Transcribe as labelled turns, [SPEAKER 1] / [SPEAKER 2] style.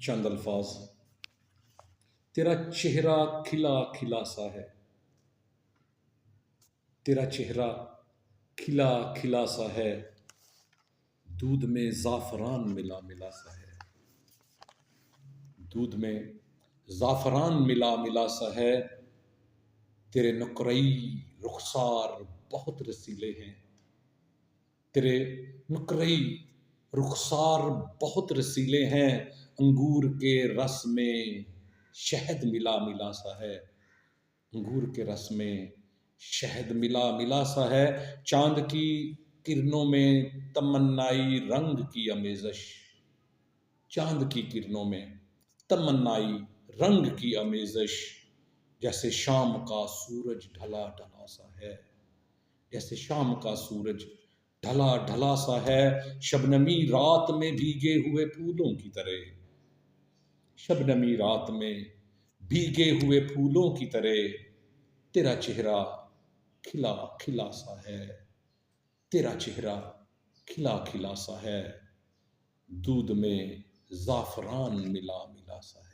[SPEAKER 1] چند الفاظ. تیرا چہرہ کھلا کھلا سا ہے، تیرا چہرہ کھلا کھلا سا ہے، دودھ میں زعفران ملا ملا سا ہے، دودھ میں زعفران ملا ملا سا ہے. تیرے نقرئی رخسار بہت رسیلے ہیں، تیرے نقرئی رخسار بہت رسیلے ہیں، انگور کے رس میں شہد ملا ملا سا ہے، انگور کے رس میں شہد ملا ملا سا ہے. چاند کی کرنوں میں تمنائی رنگ کی آمیزش، چاند کی کرنوں میں تمنائی رنگ کی آمیزش، جیسے شام کا سورج ڈھلا ڈھلا سا ہے، جیسے شام کا سورج ڈھلا ڈھلا سا ہے. شبنمی رات میں بھیگے ہوئے پھولوں کی طرح، شبنمی رات میں بھیگے ہوئے پھولوں کی طرح، تیرا چہرہ کھلا کھلا سا ہے، تیرا چہرہ کھلا کھلا سا ہے، دودھ میں زعفران ملا ملا سا ہے.